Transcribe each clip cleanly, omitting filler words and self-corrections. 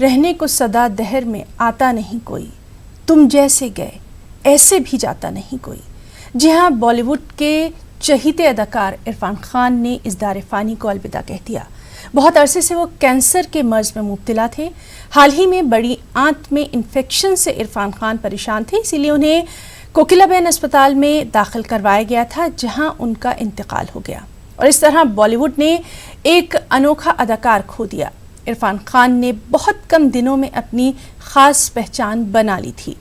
रहने को सदा दहर में आता नहीं कोई, तुम जैसे गए ऐसे भी जाता नहीं कोई। जी हाँ, बॉलीवुड के चहीते अदाकार इरफान खान ने इस दार फ़ानी को अलविदा कह दिया। बहुत अरसे से वो कैंसर के मर्ज में मुब्तला थे। हाल ही में बड़ी आंत में इन्फेक्शन से इरफान खान परेशान थे, इसीलिए उन्हें कोकिलाबेन अस्पताल में दाखिल करवाया गया था, जहां उनका इंतकाल हो गया। और इस तरह बॉलीवुड ने एक अनोखा अदाकार खो दिया। इरफान खान ने बहुत कम दिनों में अपनी खास पहचान बना ली थी।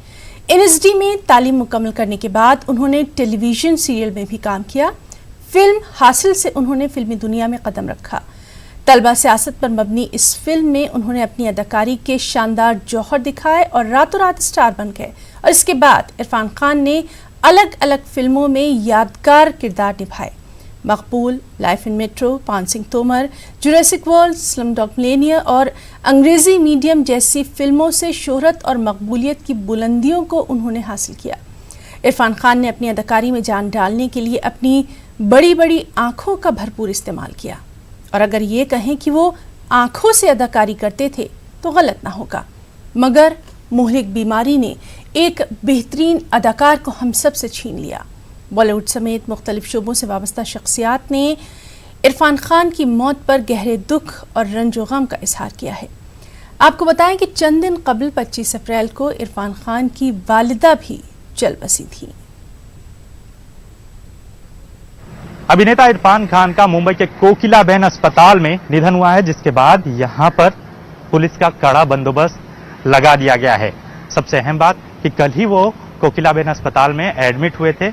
NSD में तालीम मुकम्मल करने के बाद उन्होंने टेलीविज़न सीरियल में भी काम किया। फिल्म हासिल से उन्होंने फिल्मी दुनिया में कदम रखा। तलबा सियासत पर मबनी इस फिल्म में उन्होंने अपनी अदाकारी के शानदार जौहर दिखाए और रातों रात स्टार बन गए। और इसके बाद इरफान खान ने अलग अलग फिल्मों में यादगार किरदार निभाए। मकबूल, लाइफ इन मेट्रो, पान Singh Tomar, Jurassic world, Slumdog millionaire और अंग्रेजी मीडियम जैसी फिल्मों से शोहरत और मकबूलियत की बुलंदियों को उन्होंने हासिल किया। इरफान खान ने अपनी अदाकारी में जान डालने के लिए अपनी बड़ी बड़ी आंखों का भरपूर इस्तेमाल किया। और अगर ये कहें कि वो आंखों से अदाकारी करते थे तो गलत ना होगा, मगर मुहलिक बीमारी ने एक बेहतरीन अदाकार को हम सब से छीन लिया। बॉलीवुड समेत मुख्तलिफ शोबों से वाबस्ता शख्सियात ने इरफान खान की मौत पर गहरे दुख और रंजो गम का इजहार किया है। आपको बताएं कि चंद दिन कबल 25 अप्रैल को इरफान खान की वालिदा भी चल बसी थी। अभिनेता इरफान खान का मुंबई के कोकिलाबेन अस्पताल में निधन हुआ है, जिसके बाद यहां पर पुलिस का कड़ा बंदोबस्त लगा दिया गया है। सबसे अहम बात कि कल ही वो कोकिलाबेन अस्पताल में एडमिट हुए थे।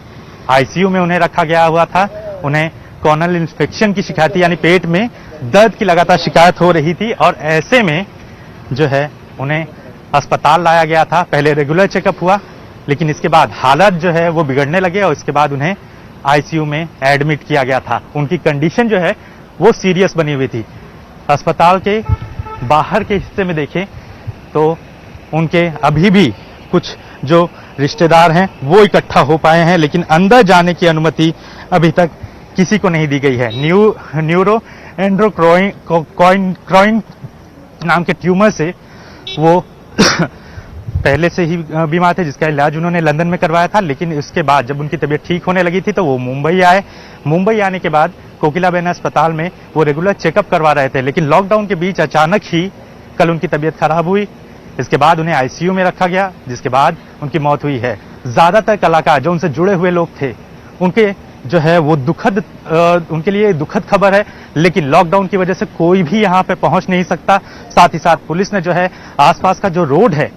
आईसीयू में उन्हें रखा गया हुआ था। उन्हें कॉर्नल इन्फेक्शन की शिकायत यानी पेट में दर्द की लगातार शिकायत हो रही थी और ऐसे में जो है उन्हें अस्पताल लाया गया था। पहले रेगुलर चेकअप हुआ, लेकिन इसके बाद हालत जो है वो बिगड़ने लगे और इसके बाद उन्हें आईसीयू में एडमिट किया गया था। उनकी कंडीशन जो है वो सीरियस बनी हुई थी। अस्पताल के बाहर के हिस्से में देखें तो उनके अभी भी कुछ जो रिश्तेदार हैं वो इकट्ठा हो पाए हैं, लेकिन अंदर जाने की अनुमति अभी तक किसी को नहीं दी गई है। न्यूरो एंड्रोक्राइन नाम के ट्यूमर से वो पहले से ही बीमार थे, जिसका इलाज उन्होंने लंदन में करवाया था। लेकिन इसके बाद जब उनकी तबीयत ठीक होने लगी थी तो वो मुंबई आए। मुंबई आने के बाद कोकिलाबेन अस्पताल में वो रेगुलर चेकअप करवा रहे थे, लेकिन लॉकडाउन के बीच अचानक ही कल उनकी तबीयत खराब हुई। इसके बाद उन्हें आईसीयू में रखा गया, जिसके बाद उनकी मौत हुई है। ज्यादातर कलाकार जो उनसे जुड़े हुए लोग थे उनके जो है वो उनके लिए दुखद खबर है, लेकिन लॉकडाउन की वजह से कोई भी यहाँ पे पहुंच नहीं सकता। साथ ही साथ पुलिस ने जो है आसपास का जो रोड है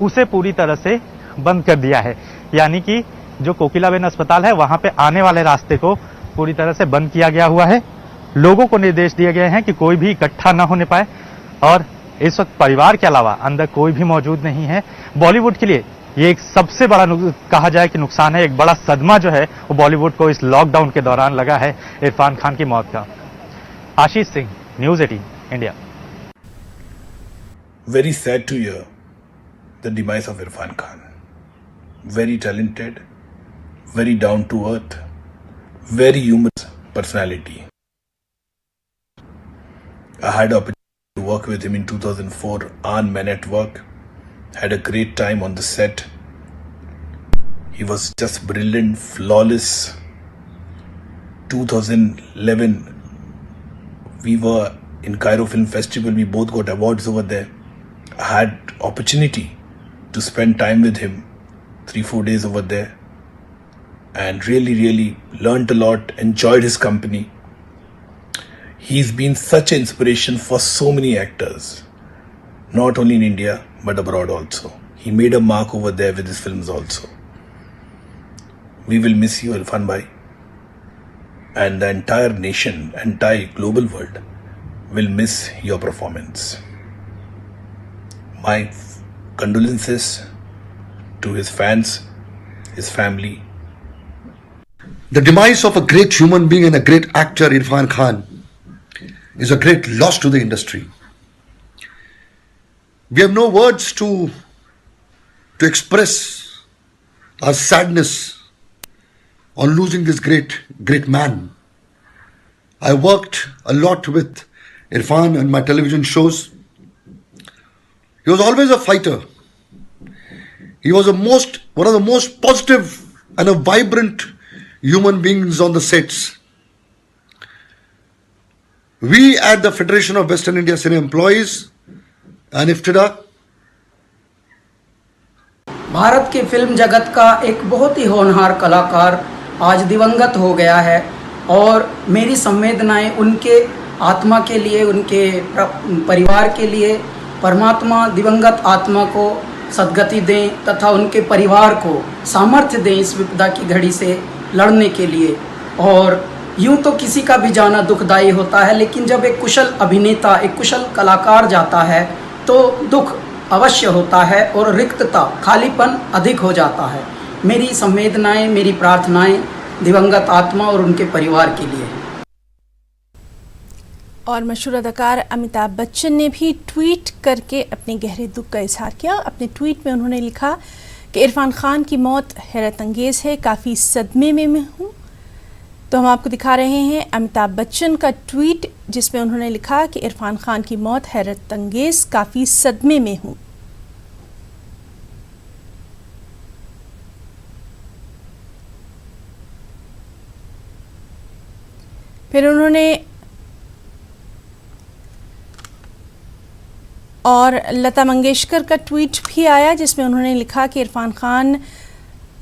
उसे पूरी तरह से बंद कर दिया है, यानी कि जो कोकिलाबेन अस्पताल है वहां पे आने वाले रास्ते को पूरी तरह से बंद किया गया हुआ है। लोगों को निर्देश दिए गए हैं कि कोई भी इकट्ठा न होने पाए और इस वक्त परिवार के अलावा अंदर कोई भी मौजूद नहीं है। बॉलीवुड के लिए ये एक सबसे बड़ा कहा जाए कि नुकसान है, एक बड़ा सदमा जो है वो बॉलीवुड को इस लॉकडाउन के दौरान लगा है इरफान खान की मौत का। Ashish Singh, news 18 India. Very sad to hear the demise of Irfan Khan. Very talented, very down to earth, very humorous personality. I had the opportunity to work with him in 2004 on Men at Work. Had a great time on the set. He was just brilliant, flawless. 2011 we were in Cairo Film Festival. We both got awards over there. I had opportunity to spend time with him 3-4 days over there and really learned a lot, enjoyed his company. He's been such an inspiration for so many actors, not only in India but abroad also. He made a mark over there with his films also. We will miss you, Irfan bhai, and the entire nation, entire global world will miss your performance. My condolences to his fans, his family. The demise of a great human being and a great actor, Irfan Khan, is a great loss to the industry. We have no words to express our sadness on losing this great man. I worked a lot with Irfan on my television shows. He was always a fighter. He was one of the most positive and a vibrant human beings on the sets. We at the Federation of Western India Cinema Employees and IFTDA Bharat के film जगत का एक बहुत ही होनहार कलाकार आज दिवंगत हो गया है और मेरी संवेदनाएं उनके आत्मा के लिए, उनके परिवार के लिए, परमात्मा दिवंगत आत्मा को सद्गति दें तथा उनके परिवार को सामर्थ्य दें इस विपदा की घड़ी से लड़ने के लिए। और यूं तो किसी का भी जाना दुखदायी होता है, लेकिन जब एक कुशल अभिनेता, एक कुशल कलाकार जाता है तो दुख अवश्य होता है और रिक्तता, खालीपन अधिक हो जाता है। मेरी संवेदनाएं, मेरी प्रार्थनाएं दिवंगत आत्मा और उनके परिवार के लिए। और मशहूर अदाकार अमिताभ बच्चन ने भी ट्वीट करके अपने गहरे दुख का इजहार किया। अपने ट्वीट में उन्होंने लिखा कि इरफान खान की मौत हैरत अंगेज़ है, काफ़ी सदमे में मैं हूँ। तो हम आपको दिखा रहे हैं अमिताभ बच्चन का ट्वीट जिसमें उन्होंने लिखा कि इरफान खान की मौत हैरत अंगेज़, काफ़ी सदमे में हूँ। फिर उन्होंने और लता मंगेशकर का ट्वीट भी आया जिसमें उन्होंने लिखा कि इरफान खान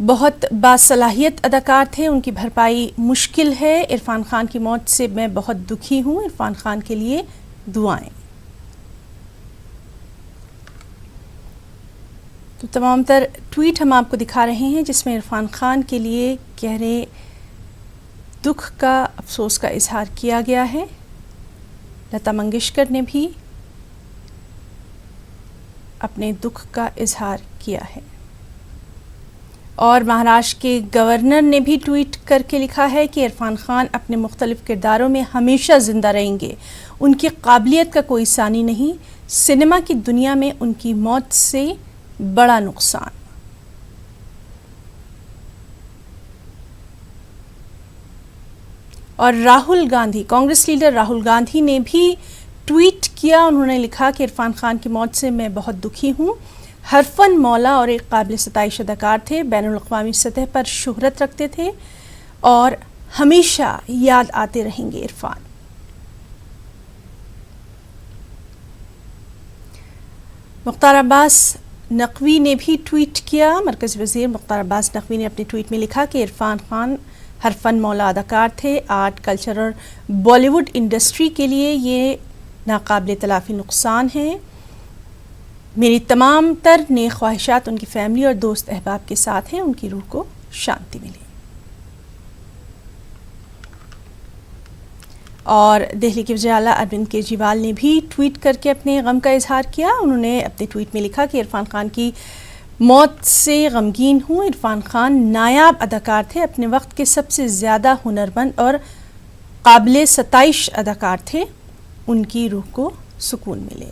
बहुत बासलाहियत अदाकार थे, उनकी भरपाई मुश्किल है। इरफान खान की मौत से मैं बहुत दुखी हूँ, इरफान खान के लिए दुआएं। तो तमाम तर ट्वीट हम आपको दिखा रहे हैं जिसमें इरफान खान के लिए गहरे दुख का, अफसोस का इजहार किया गया है। लता मंगेशकर ने भी अपने दुख का इजहार किया है और महाराष्ट्र के गवर्नर ने भी ट्वीट करके लिखा है कि इरफान खान अपने मुख्तलिफ किरदारों में हमेशा ज़िंदा रहेंगे, उनकी काबिलियत का कोई सानी नहीं, सिनेमा की दुनिया में उनकी मौत से बड़ा नुकसान। और राहुल गांधी, कांग्रेस लीडर राहुल गांधी ने भी ट्वीट किया। उन्होंने लिखा कि इरफान खान की मौत से मैं बहुत दुखी हूँ। हरफन मौला और एक काबिल सताइश अदाकार थे, बैनुल अक़वामी सतह पर शोहरत रखते थे और हमेशा याद आते रहेंगे इरफान। मुख्तार अब्बास नकवी ने भी ट्वीट किया। मरकज़ी वज़ीर मुख्तार अब्बास नकवी ने अपने ट्वीट में लिखा कि इरफान खान हरफन मौला अदाकार थे। आर्ट, कल्चर और बॉलीवुड इंडस्ट्री के लिए ये नाकाबिल तलाफ़ी नुकसान है। मेरी तमाम तर नेक ख्वाहिशात उनकी फैमिली और दोस्त अहबाब के साथ हैं, उनकी रूह को शांति मिले। और दिल्ली के वज़ीर आला अरविंद केजरीवाल ने भी ट्वीट करके अपने गम का इजहार किया। उन्होंने अपने ट्वीट में लिखा कि इरफान खान की मौत से गमगीन हूँ। इरफान खान नायाब अदाकार थे, अपने वक्त के सबसे ज़्यादा हुनरमंद और काबिल सताइश अदाकार थे, उनकी रूह को सुकून मिले।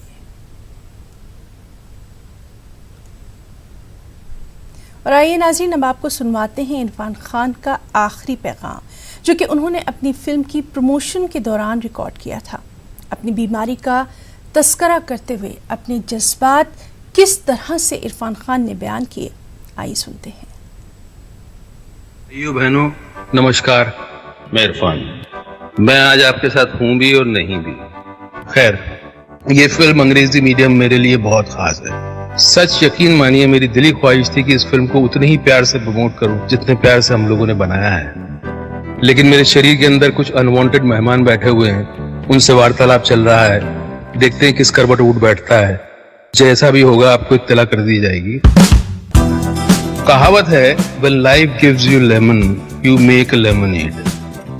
और आइए नाज़रीन, अब आपको सुनवाते हैं इरफान खान का आखिरी पैगाम जो कि उन्होंने अपनी फ़िल्म की प्रमोशन के दौरान रिकॉर्ड किया था। अपनी बीमारी का तस्करा करते हुए अपने जज्बात किस तरह से इरफान खान ने बयान किए, आइए सुनते हैं। भाइयों बहनों नमस्कार, मैं इरफान। मैं आज आपके साथ हूं भी और नहीं भी। खैर, ये फिल्म अंग्रेजी मीडियम मेरे लिए बहुत खास है। सच यकीन मानिए, मेरी दिली ख्वाहिश थी कि इस फिल्म को उतने ही प्यार से प्रमोट करूं जितने प्यार से हम लोगों ने बनाया है। लेकिन मेरे शरीर के अंदर कुछ अनवांटेड मेहमान बैठे हुए हैं, उनसे वार्तालाप चल रहा है। देखते हैं किस करवट उठ बैठता है। जैसा भी होगा आपको इत्तला कर दी जाएगी। कहावत है, when life gives you lemon, you make a lemonade।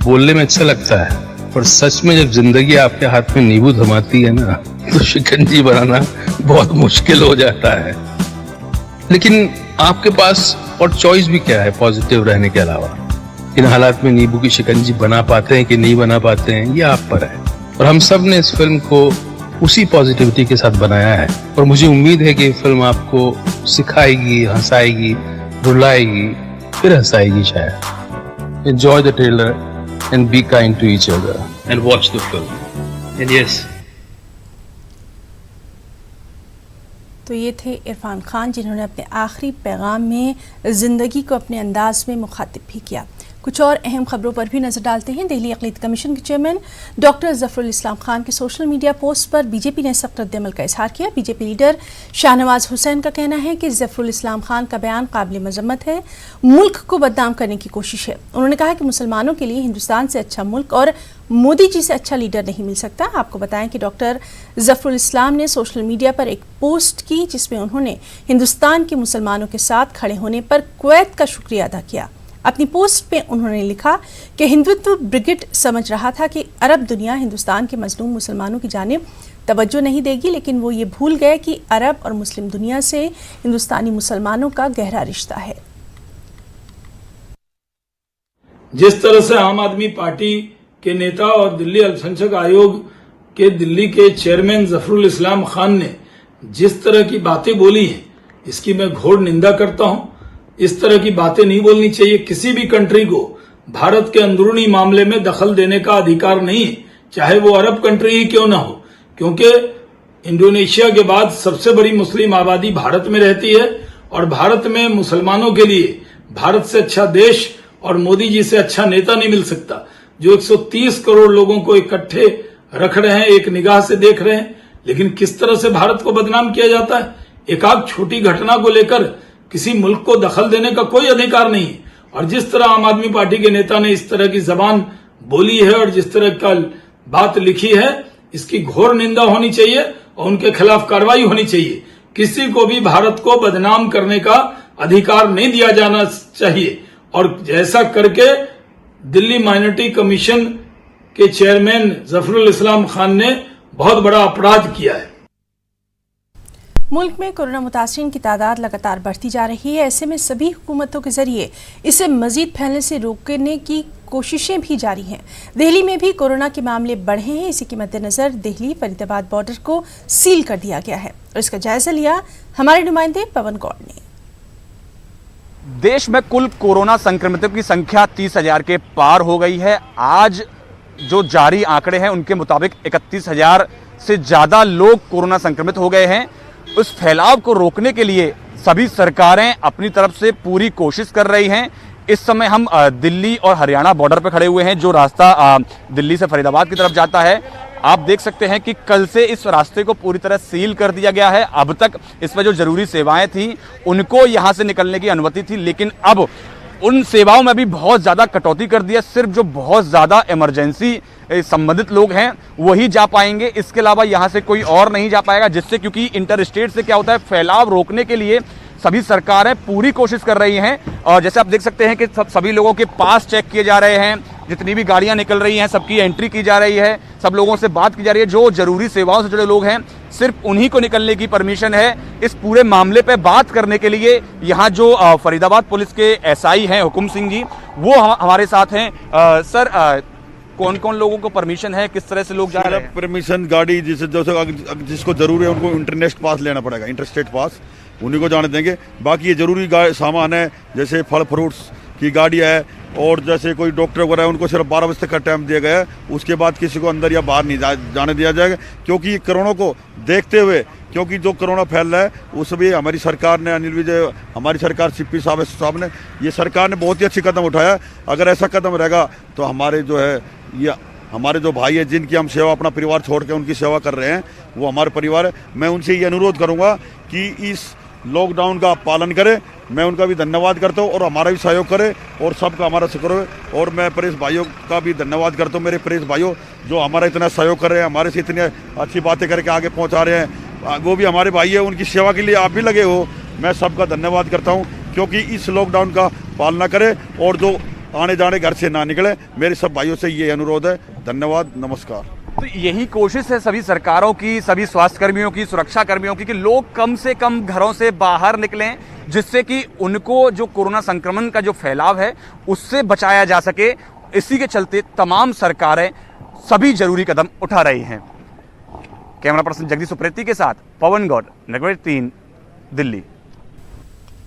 बोलने में अच्छा लगता है, पर सच में जब जिंदगी आपके हाथ में नींबू थमाती है ना, तो शिकंजी बनाना बहुत मुश्किल हो जाता है। लेकिन आपके पास और चॉइस भी क्या है पॉजिटिव रहने के अलावा। इन हालात में नींबू की शिकंजी बना पाते हैं कि नहीं बना पाते हैं, ये आप पर है। और हम सब ने इस फिल्म को उसी पॉजिटिविटी के साथ बनाया है और मुझे उम्मीद है कि ये फिल्म आपको सिखाएगी, हंसाएगी, रुलाएगी, फिर हंसाएगी शायद। Enjoy the trailer and be kind to each other and watch the film. And yes, तो ये थे इरफान खान, जिन्होंने अपने आखिरी पैगाम में ज़िंदगी को अपने अंदाज में मुखातिब भी किया। कुछ और अहम खबरों पर भी नजर डालते हैं। दिल्ली अक़लियत कमीशन के चेयरमैन डॉक्टर ज़फ़रुल इस्लाम खान के सोशल मीडिया पोस्ट पर बीजेपी ने सख्त रद्द-ए-अमल का इजहार किया। बीजेपी लीडर शाहनवाज हुसैन का कहना है कि ज़फ़रुल इस्लाम खान का बयान काबिल मज़म्मत है, मुल्क को बदनाम करने की कोशिश है। उन्होंने कहा कि मुसलमानों के लिए हिंदुस्तान से अच्छा मुल्क और मोदी जी से अच्छा लीडर नहीं मिल सकता। आपको बताएं कि डॉक्टर ज़फ़रुल इस्लाम ने सोशल मीडिया पर एक पोस्ट की, जिसमें उन्होंने हिंदुस्तान के मुसलमानों के साथ खड़े होने पर कुवैत का शुक्रिया अदा किया। अपनी पोस्ट पे उन्होंने लिखा कि हिंदुत्व ब्रिगेड समझ रहा था कि अरब दुनिया हिंदुस्तान के मजलूम मुसलमानों की जानिब तवज्जो नहीं देगी, लेकिन वो ये भूल गए कि अरब और मुस्लिम दुनिया से हिंदुस्तानी मुसलमानों का गहरा रिश्ता है। जिस तरह से आम आदमी पार्टी के नेता और दिल्ली अल्पसंख्यक आयोग के दिल्ली के चेयरमैन ज़फ़रुल इस्लाम खान ने जिस तरह की बातें बोली हैं, इसकी मैं घोर निंदा करता हूं। इस तरह की बातें नहीं बोलनी चाहिए। किसी भी कंट्री को भारत के अंदरूनी मामले में दखल देने का अधिकार नहीं है, चाहे वो अरब कंट्री ही क्यों ना हो, क्योंकि इंडोनेशिया के बाद सबसे बड़ी मुस्लिम आबादी भारत में रहती है और भारत में मुसलमानों के लिए भारत से अच्छा देश और मोदी जी से अच्छा नेता नहीं मिल सकता, जो 130 करोड़ लोगों को इकट्ठे रख रहे हैं, एक निगाह से देख रहे हैं। लेकिन किस तरह से भारत को बदनाम किया जाता है। एक आध छोटी घटना को लेकर किसी मुल्क को दखल देने का कोई अधिकार नहीं है। और जिस तरह आम आदमी पार्टी के नेता ने इस तरह की जबान बोली है और जिस तरह का बात लिखी है, इसकी घोर निंदा होनी चाहिए और उनके खिलाफ कार्रवाई होनी चाहिए। किसी को भी भारत को बदनाम करने का अधिकार नहीं दिया जाना चाहिए। और जैसा करके दिल्ली माइनॉरिटी कमीशन के चेयरमैन ज़फ़रुल इस्लाम खान ने बहुत बड़ा अपराध किया है। मुल्क में कोरोना मुतासिरीन की तादाद लगातार बढ़ती जा रही है। ऐसे में सभी हुकूमतों के जरिए इसे मजीद फैलने से रोकने की कोशिशें भी जारी हैं। दिल्ली में भी कोरोना के मामले बढ़े हैं। इसी के मद्देनजर दिल्ली फरीदाबाद बॉर्डर को सील कर दिया गया है और इसका जायजा लिया हमारे नुमाइंदे पवन गौड़ ने। देश में कुल कोरोना संक्रमितों की संख्या 30,000 के पार हो गई है। आज जो जारी आंकड़े हैं उनके मुताबिक 31,000 से ज्यादा लोग कोरोना संक्रमित हो गए हैं। उस फैलाव को रोकने के लिए सभी सरकारें अपनी तरफ से पूरी कोशिश कर रही हैं। इस समय हम दिल्ली और हरियाणा बॉर्डर पर खड़े हुए हैं, जो रास्ता दिल्ली से फरीदाबाद की तरफ जाता है। आप देख सकते हैं कि कल से इस रास्ते को पूरी तरह सील कर दिया गया है। अब तक इसमें जो जरूरी सेवाएं थी उनको यहां से निकलने की अनुमति थी, लेकिन अब उन सेवाओं में भी बहुत ज्यादा कटौती कर दिया। सिर्फ जो बहुत ज्यादा इमरजेंसी संबंधित लोग हैं वही जा पाएंगे, इसके अलावा यहां से कोई और नहीं जा पाएगा। जिससे क्योंकि इंटर स्टेट से क्या होता है, फैलाव रोकने के लिए सभी सरकारें पूरी कोशिश कर रही हैं। और जैसे आप देख सकते हैं कि सभी लोगों के पास चेक किए जा रहे हैं, जितनी भी गाड़ियां निकल रही हैं सबकी एंट्री की जा रही है, सब लोगों से बात की जा रही है। जो जरूरी सेवाओं से जुड़े लोग हैं सिर्फ उन्हीं को निकलने की परमिशन है। इस पूरे मामले पे बात करने के लिए यहाँ जो फरीदाबाद पुलिस के एसआई हैं हुकुम सिंह जी, वो हमारे साथ हैं। सर, कौन कौन लोगों को परमिशन है, किस तरह से लोग जा रहे हैं? परमिशन गाड़ी जिसको जरूरी है उनको इंटरनेट पास लेना पड़ेगा, इंटरस्टेट पास, उन्हीं को जाने देंगे। बाकी ये जरूरी सामान है, जैसे फल फ्रूट्स की गाड़ी है और जैसे कोई डॉक्टर वगैरह है, उनको सिर्फ 12 बजे तक का टाइम दिया गया है। उसके बाद किसी को अंदर या बाहर नहीं जाने दिया जाएगा, क्योंकि कोरोना को देखते हुए, क्योंकि जो कोरोना फैल रहा है उसमें हमारी सरकार ने, अनिल विजय, हमारी सरकार, सीपी साहब ने, ये सरकार ने बहुत ही अच्छी कदम उठाया। अगर ऐसा कदम रहेगा तो हमारे जो है, ये हमारे जो भाई है जिनकी हम सेवा, अपना परिवार छोड़ के उनकी सेवा कर रहे हैं, वो हमारे परिवार है। मैं उनसे ये अनुरोध करूँगा कि इस लॉकडाउन का पालन करें। मैं उनका भी धन्यवाद करता हूँ और हमारा भी सहयोग करे और सबका हमारा शुक्र है। और मैं प्रेस भाइयों का भी धन्यवाद करता हूँ, मेरे प्रेस भाइयों जो हमारा इतना सहयोग कर रहे हैं, हमारे से इतनी अच्छी बातें करके आगे पहुँचा रहे हैं, वो भी हमारे भाई है। उनकी सेवा के लिए आप भी लगे हो, मैं सबका धन्यवाद करता हूँ। क्योंकि इस लॉकडाउन का पालना करें और जो आने जाने घर से ना निकले, मेरे सब भाइयों से ये अनुरोध है। धन्यवाद, नमस्कार। तो यही कोशिश है सभी सरकारों की, सभी स्वास्थ्य कर्मियों की, सुरक्षा कर्मियों की, कि लोग कम से कम घरों से बाहर निकलें, जिससे कि उनको जो कोरोना संक्रमण का जो फैलाव है उससे बचाया जा सके। इसी के चलते तमाम सरकारें सभी जरूरी कदम उठा रही हैं। कैमरा पर्सन जगदीश सुप्रेती के साथ पवन गौड़, नगर 3, दिल्ली।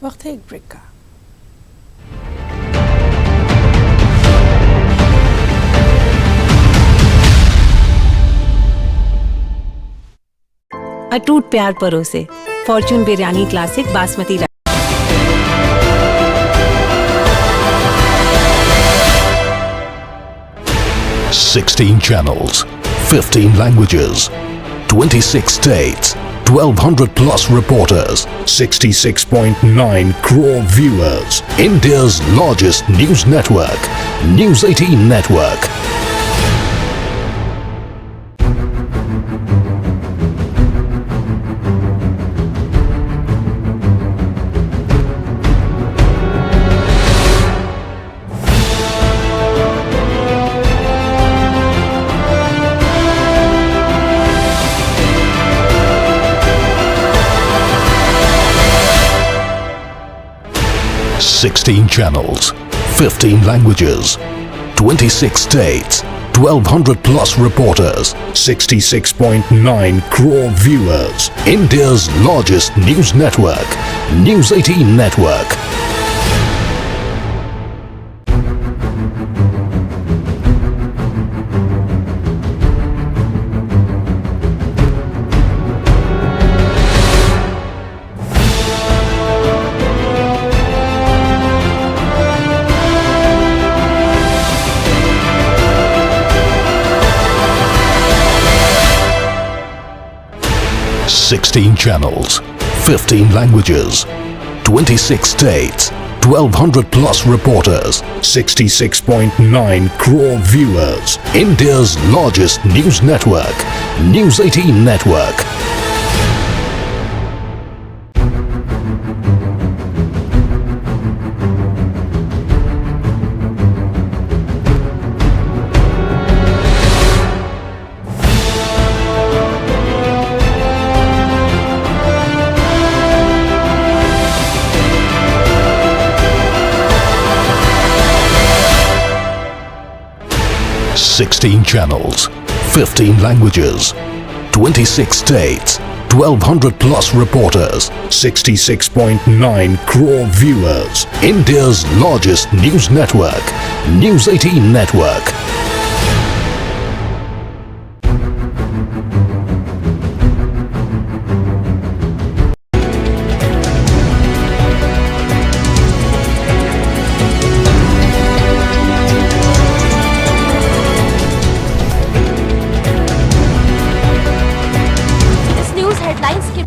वक्त है एक ब्रेक का। अटूट प्यार परोसे Fortune biryani classic basmati rice. 16 channels, 15 languages, 26 states, 1200 plus reporters, 66.9 crore viewers. India's largest news network, News 18 Network. Sixteen channels, 15 languages, 26 states, 1200 plus reporters, 66.9 crore viewers. India's largest news network, News 18 Network. Sixteen channels, 15 languages, 26 states, 1200 plus reporters, 66.9 crore viewers. India's largest news network, News 18 Network. Sixteen channels, 15 languages, 26 states, 1200 plus reporters, 66.9 crore viewers. India's largest news network, News 18 Network.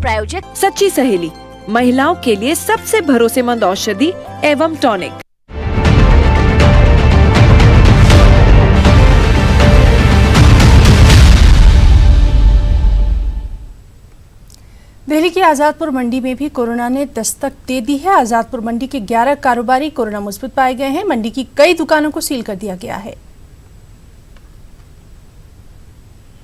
प्रायोजक सच्ची सहेली, महिलाओं के लिए सबसे भरोसेमंद औषधि एवं टॉनिक। दिल्ली की आजादपुर मंडी में भी कोरोना ने दस्तक दे दी है। आजादपुर मंडी के 11 कारोबारी कोरोना मुस्बित पाए गए हैं। मंडी की कई दुकानों को सील कर दिया गया है।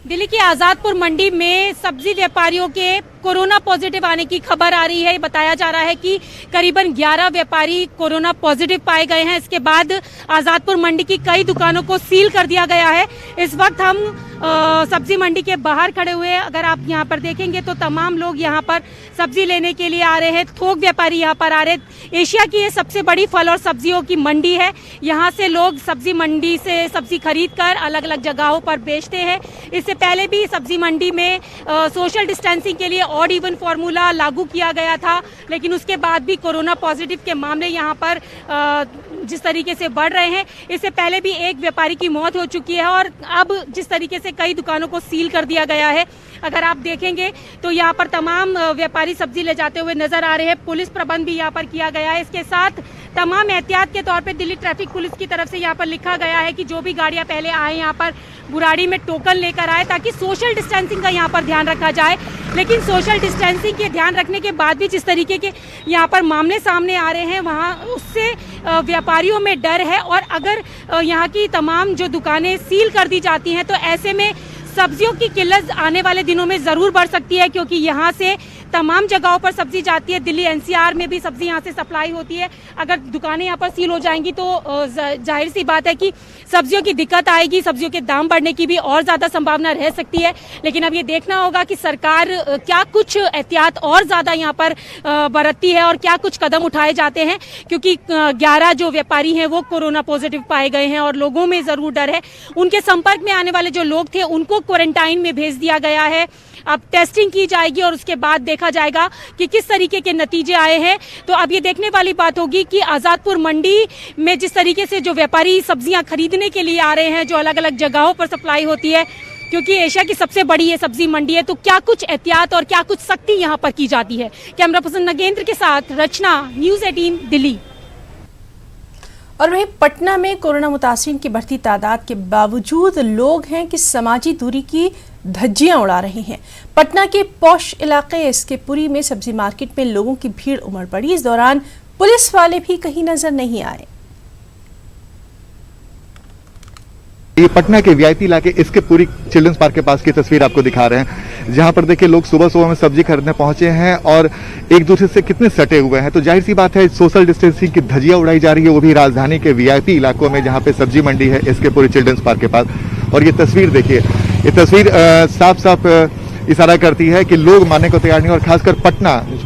दिल्ली की आजादपुर मंडी में सब्जी व्यापारियों के कोरोना पॉजिटिव आने की खबर आ रही है। बताया जा रहा है कि करीबन 11 व्यापारी कोरोना पॉजिटिव पाए गए हैं। इसके बाद आजादपुर मंडी की कई दुकानों को सील कर दिया गया है। इस वक्त हम सब्जी मंडी के बाहर खड़े हुए हैं। अगर आप यहां पर देखेंगे तो तमाम लोग यहां पर सब्जी लेने के लिए आ रहे हैं। थोक व्यापारी यहां पर आ रहे हैं। एशिया की ये सबसे बड़ी फल और सब्जियों की मंडी है। यहां से लोग सब्जी मंडी से सब्जी खरीद कर अलग अलग जगहों पर बेचते हैं। इससे पहले भी सब्जी मंडी में सोशल डिस्टेंसिंग के लिए ऑड इवन फॉर्मूला लागू किया गया था, लेकिन उसके बाद भी कोरोना पॉजिटिव के मामले यहां पर जिस तरीके से बढ़ रहे हैं, इससे पहले भी एक व्यापारी की मौत हो चुकी है और अब जिस तरीके से कई दुकानों को सील कर दिया गया है, अगर आप देखेंगे तो यहाँ पर तमाम व्यापारी सब्जी ले जाते हुए नजर आ रहे हैं। पुलिस प्रबंध भी यहाँ पर किया गया है। इसके साथ तमाम एहतियात के तौर पे दिल्ली ट्रैफिक पुलिस की तरफ से यहाँ पर लिखा गया है कि जो भी गाड़ियाँ पहले आए यहाँ पर बुराड़ी में टोकन लेकर आए, ताकि सोशल डिस्टेंसिंग का यहाँ पर ध्यान रखा जाए। लेकिन सोशल डिस्टेंसिंग के ध्यान रखने के बाद भी जिस तरीके के यहाँ पर मामले सामने आ रहे हैं, वहाँ उससे व्यापारियों में डर है और अगर यहाँ की तमाम जो दुकानें सील कर दी जाती हैं तो ऐसे में सब्जियों की किल्लत आने वाले दिनों में जरूर बढ़ सकती है, क्योंकि यहाँ से तमाम जगहों पर सब्जी जाती है। दिल्ली एनसीआर में भी सब्जी यहाँ से सप्लाई होती है। अगर दुकानें यहाँ पर सील हो जाएंगी तो जाहिर सी बात है कि सब्जियों की दिक्कत आएगी, सब्जियों के दाम बढ़ने की भी और ज्यादा संभावना रह सकती है। लेकिन अब ये देखना होगा कि सरकार क्या कुछ एहतियात और ज्यादा यहाँ पर बरतती है और क्या कुछ कदम उठाए जाते हैं, क्योंकि 11 जो व्यापारी हैं वो कोरोना पॉजिटिव पाए गए हैं और लोगों में जरूर डर है। उनके संपर्क में आने वाले जो लोग थे उनको क्वारंटाइन में भेज दिया गया है। अब टेस्टिंग की जाएगी और उसके बाद देखा जाएगा कि किस तरीके के नतीजे आए हैं। तो अब ये देखने वाली बात होगी कि आज़ादपुर मंडी में जिस तरीके से जो व्यापारी सब्जियां खरीदने के लिए आ रहे हैं, जो अलग अलग जगहों पर सप्लाई होती है, क्योंकि एशिया की सबसे बड़ी ये सब्जी मंडी है, तो क्या कुछ एहतियात और क्या कुछ सख्ती यहाँ पर की जाती है। कैमरा पर्सन नगेंद्र के साथ रचना, न्यूज़ 18 दिल्ली। और वहीं पटना में कोरोना मुतासिरीन की बढ़ती तादाद के बावजूद लोग हैं कि समाजी दूरी की धज्जियां उड़ा रहे हैं। पटना के पौश इलाके एसके पुरी में सब्जी मार्केट में लोगों की भीड़ उमड़ पड़ी। इस दौरान पुलिस वाले भी कहीं नजर नहीं आए। ये पटना के वीआईपी इलाके इसके पूरी चिल्ड्रंस पार्क के पास की तस्वीर आपको दिखा रहे हैं, जहां पर देखिए लोग सुबह सुबह में सब्जी खरीदने पहुंचे हैं और एक दूसरे से कितने सटे हुए हैं। तो जाहिर सी बात है सोशल डिस्टेंसिंग की धज्जियां उड़ाई जा रही है, वो भी राजधानी के वीआईपी इलाकों में जहां पे सब्जी मंडी है इसके पूरी चिल्ड्रंस पार्क के पास। और ये तस्वीर देखिए, ये तस्वीर साफ साफ इशारा करती है कि लोग मानने को तैयार नहीं। और खासकर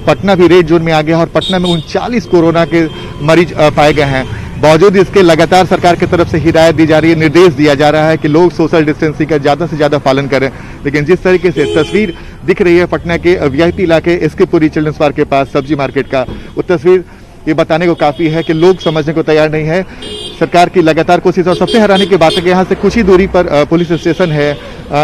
पटना भी रेड जोन में आ गया है और पटना में 39 कोरोना के मरीज पाए गए हैं। बावजूद इसके लगातार सरकार की तरफ से हिदायत दी जा रही है, निर्देश दिया जा रहा है कि लोग सोशल डिस्टेंसिंग का ज्यादा से ज्यादा पालन करें। लेकिन जिस तरीके से तस्वीर दिख रही है पटना के वीआईपी इलाके इसके पूरी चिल्ड्रंस पार्क के पास सब्जी मार्केट का, वो तस्वीर ये बताने को काफी है कि लोग समझने को तैयार नहीं है। सरकार की लगातार कोशिश, और सबसे हैरानी की बात है कि यहाँ से कुछ ही दूरी पर पुलिस स्टेशन है,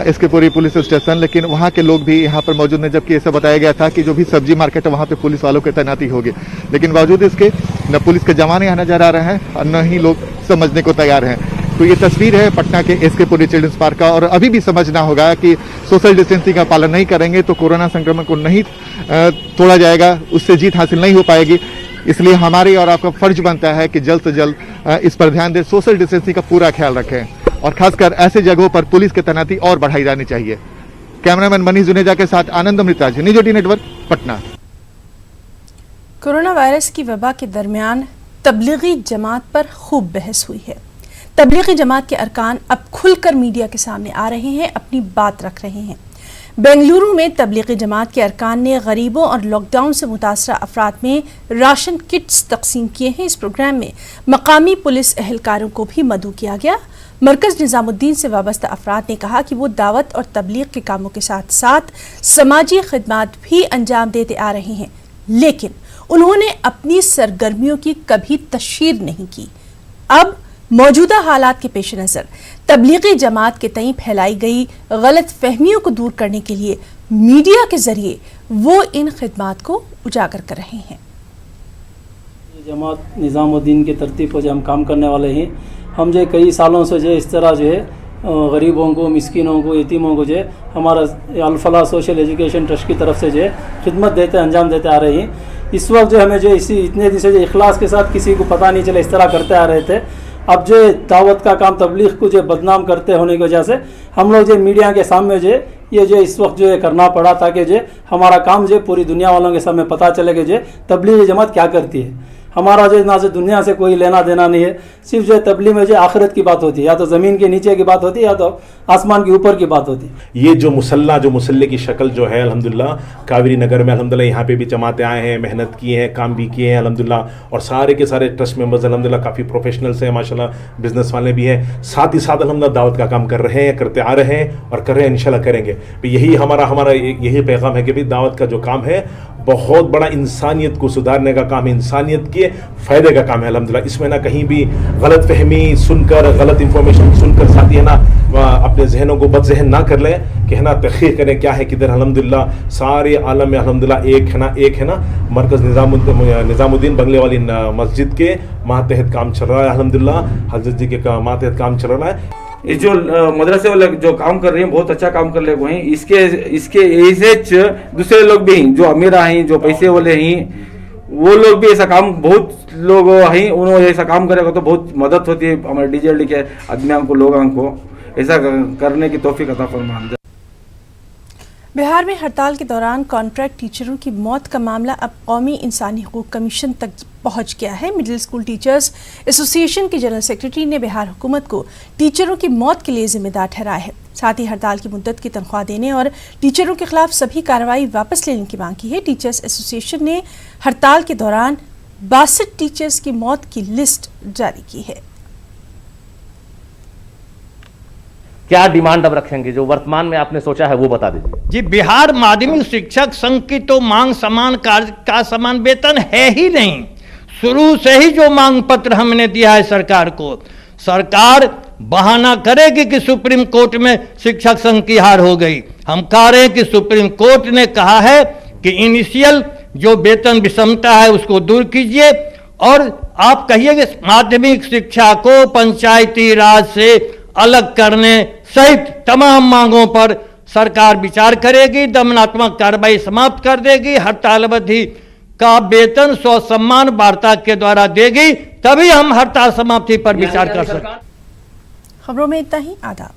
इसके पूरी पुलिस स्टेशन, लेकिन वहाँ के लोग भी यहाँ पर मौजूद नहीं, जबकि ऐसा बताया गया था कि जो भी सब्जी मार्केट है वहाँ पे पुलिस वालों की तैनाती होगी। लेकिन बावजूद इसके न पुलिस के जवान यहाँ नजर आ रहे हैं और न ही लोग समझने को तैयार हैं। तो ये तस्वीर है पटना के इसके पूरी चिल्ड्रंस पार्क का। और अभी भी समझना होगा कि सोशल डिस्टेंसिंग का पालन नहीं करेंगे तो कोरोना संक्रमण को नहीं तोड़ा जाएगा, उससे जीत हासिल नहीं हो पाएगी। इसलिए हमारी और आपका फर्ज बनता है कि जल्द से जल्द इस पर ध्यान दें, सोशल डिस्टेंसिंग का पूरा ख्याल रखें और खासकर ऐसे जगहों पर पुलिस की तैनाती और बढ़ाई जानी चाहिए। कैमरामैन मनीष जुनेजा के साथ Anand Amritaj, news 18 network, Patna. Corona virus की वबा के दरमियान तबलीगी जमात पर खूब बहस हुई है। तबलीगी जमात के अरकान अब खुलकर मीडिया के सामने आ रहे हैं, अपनी बात रख रहे हैं। बेंगलुरु में तबलीगी जमात के अरकान ने गरीबों और लॉकडाउन से मुतासरा अफराद में राशन किट्स तकसीम किए हैं। इस प्रोग्राम में मकामी पुलिस एहलकारों को भी मदऊ किया गया। मरकज़ निज़ामुद्दीन से वाबस्ता अफराद ने कहा कि वो दावत और तबलीग के कामों के साथ साथ समाजी खिदमात भी अंजाम देते आ रहे हैं, लेकिन उन्होंने अपनी सरगर्मियों की कभी तशहीर नहीं की। अब मौजूदा हालात के पेश नज़र तबलीगी जमात के तई फैलाई गई गलत फहमियों को दूर करने के लिए मीडिया के जरिए वो इन खिदमात को उजागर कर रहे हैं। जमात निज़ामुद्दीन के तरतीब पर जो हम काम करने वाले हैं, हम जो कई सालों से जो इस तरह जो है गरीबों को, मिस्किनों को, यतीमों को जो है हमारा अल-फलाह सोशल एजुकेशन ट्रस्ट की तरफ से जो है खिदमत देते, अंजाम देते आ रहे हैं। इस वक्त जो हमें जो इसी इतने दिन से जो इखलास के साथ किसी को पता नहीं चला इस तरह करते आ रहे थे, अब जो दावत का काम, तबलीग को जो बदनाम करते होने की वजह से हम लोग जो मीडिया के सामने जो ये जो इस वक्त जो है करना पड़ा, ताकि जो हमारा काम जो पूरी दुनिया वालों के सामने पता चले कि जो तबलीग जमात क्या करती है। हमारा जो ना से दुनिया से कोई लेना देना नहीं है, सिर्फ जो तबलीग में जो आखिरत की बात होती है, या तो ज़मीन के नीचे की बात होती है या तो आसमान के ऊपर की बात होती है। ये जो मुसल्ले की शक्ल जो है अल्हम्दुलिल्लाह कावेरी नगर में अल्हम्दुलिल्लाह यहाँ पे भी जमाते आए हैं, मेहनत किए हैं, काम भी किए हैं अल्हम्दुलिल्लाह। और सारे के सारे ट्रस्ट मेंबर्स अल्हम्दुलिल्लाह काफ़ी प्रोफेशनल्स हैं माशाल्लाह, बिजनेस वाले भी हैं। साथ ही साथ अल्हम्दुलिल्लाह दावत का काम कर रहे हैं, करते आ रहे हैं और कर रहे हैं, इंशाल्लाह करेंगे। यही हमारा यही पैगाम है कि भाई दावत का जो काम है बहुत बड़ा इंसानियत को सुधारने का काम है, इंसानियत के फ़ायदे का काम है अल्हम्दुलिल्लाह। इसमें ना कहीं भी गलत फहमी सुनकर, गलत इंफॉर्मेशन सुनकर साथी है ना अपने जहनों को बदजहन ना कर लें कि है ना तहक़ीक़ करें क्या है किधर। अल्हम्दुलिल्लाह सारे आलम में अल्हम्दुलिल्लाह एक है ना मरकज़ निज़ामुद्दीन बंगले वाली मस्जिद के मातहत काम चल रहा है अल्हम्दुलिल्लाह, हज़रत जी के मातहत काम चल रहा है। ये जो मदरसे वाले जो काम कर रहे हैं बहुत अच्छा काम कर रहे हैं, इसके ऐसे दूसरे लोग भी हैं जो अमीर हैं, जो पैसे वाले हैं, वो लोग भी ऐसा काम, बहुत लोग हैं उन्होंने ऐसा काम करेगा तो बहुत मदद होती है हमारे डीजेएलडी के आदमियों को, लोगों को ऐसा करने की तौफीक अता फरमाए। बिहार में हड़ताल के दौरान कॉन्ट्रैक्ट टीचरों की मौत का मामला अब कौमी इंसानी हकूक़ कमीशन तक पहुंच गया है। मिडिल स्कूल टीचर्स एसोसिएशन के जनरल सेक्रेटरी ने बिहार हुकूमत को टीचरों की मौत के लिए जिम्मेदार ठहराया है। साथ ही हड़ताल की मुद्दत की तनख्वाह देने और टीचरों के खिलाफ सभी कार्रवाई वापस लेने की मांग की है। टीचर्स एसोसिएशन ने हड़ताल के दौरान 62 टीचर्स की मौत की लिस्ट जारी की है। क्या डिमांड अब रखेंगे, जो वर्तमान में आपने सोचा है वो बता दीजिए। जी, बिहार माध्यमिक शिक्षक संघ की तो मांग समान कार्य का समान वेतन है ही नहीं। शुरू से ही जो मांग पत्र हमने दिया है सरकार को, सरकार बहाना करेगी कि सुप्रीम कोर्ट में शिक्षक संघ की हार हो गई। हम कह रहे हैं कि सुप्रीम कोर्ट ने कहा है कि इनिशियल जो वेतन विषमता है उसको दूर कीजिए, और आप कहिए कि माध्यमिक शिक्षा को पंचायती राज से अलग करने सहित तमाम मांगों पर सरकार विचार करेगी, दमनात्मक कार्रवाई समाप्त कर देगी, हड़ताल अवधि का वेतन स्वसम्मान वार्ता के द्वारा देगी, तभी हम हड़ताल समाप्ति पर विचार कर सकते। खबरों में इतना ही। आदाब।